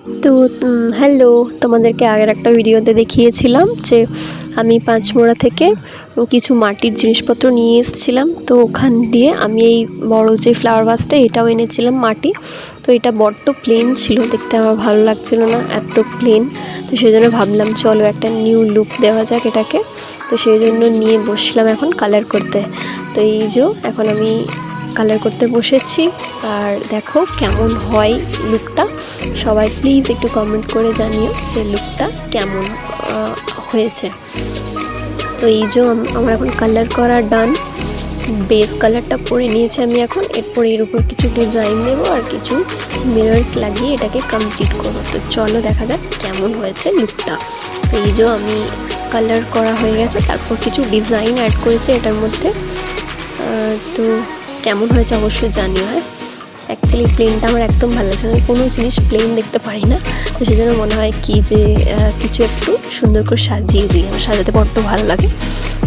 তো হ্যালো, তোমাদেরকে আগের একটা ভিডিওতে দেখিয়েছিলাম যে আমি পাঁচমোড়া থেকে কিছু মাটির জিনিসপত্র নিয়ে এসেছিলাম। তো ওখান দিয়ে আমি এই বড় যে ফ্লাওয়ার ভাসটা এটাও এনেছিলাম মাটি। তো এটা বড্ড প্লেন ছিল, দেখতে আমার ভালো লাগছিল না এত প্লেন। তো সেই জন্য ভাবলাম চলো একটা নিউ লুক দেওয়া যাক এটাকে। তো সেই জন্য নিয়ে বসলাম এখন কালার করতে। তো এই যে এখন আমি কালার করতে বসেছি, আর দেখো কেমন হয় লুকটা। সবাই প্লিজ একটু কমেন্ট করে জানিও যে লুকটা কেমন হয়েছে। তো এই যে আমার এখন কালার করা ডান। বেস কালারটা করে নিয়েছি আমি এখন। এরপর এর উপর কিছু ডিজাইন দেবো আর কিছু মিরর্স লাগিয়ে এটাকে কমপ্লিট করবো। তো চলো দেখা যাক কেমন হয়েছে লুকটা। তো এই যে আমি কালার করা হয়ে গেছে, তারপর কিছু ডিজাইন অ্যাড করেছে এটার মধ্যে। তো কেমন হয়েছে অবশ্যই জানিও। হ্যাঁ, অ্যাকচুয়ালি প্লেনটা আমার একদম ভালো লাগছে, আমি কোনো জিনিস প্লেন দেখতে পারি না। তো সেই জন্য মনে হয় কি যে কিছু একটু সুন্দর করে সাজিয়ে দিই, আমার সাজাতে বড্ড ভালো লাগে,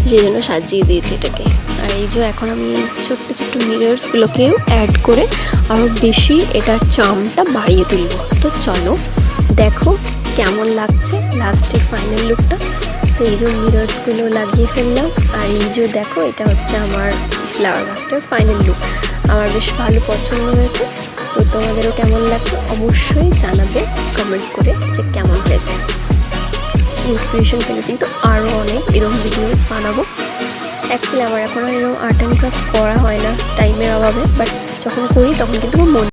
সেই জন্য সাজিয়ে দিয়েছি এটাকে। আর এই যে এখন আমি ছোট্ট ছোট্ট মিরর্সগুলোকেও অ্যাড করে আরও বেশি এটার চার্মটা বাড়িয়ে তুলব। তো চলো দেখো কেমন লাগছে লাস্টের ফাইনাল লুকটা। তো এই যে মিরর্সগুলো লাগিয়ে ফেললাম, আর এই যে দেখো এটা হচ্ছে আমার ফ্লাওয়ার ভাসটার ফাইনাল লুক। আমার বেশ ভালো পছন্দ হয়েছে। তো তোমাদেরও কেমন লাগছে অবশ্যই জানাবে কমেন্ট করে যে কেমন হয়েছে। ইন্সপিরেশন পেলে কিন্তু আরও অনেক এরকম ভিডিওস বানাবো। অ্যাকচুয়ালি আমার এখন আর এরকম আর্ট অ্যান্ড ক্রাফট করা হয় না টাইমের অভাবে, বাট যখন করি তখন কিন্তু মন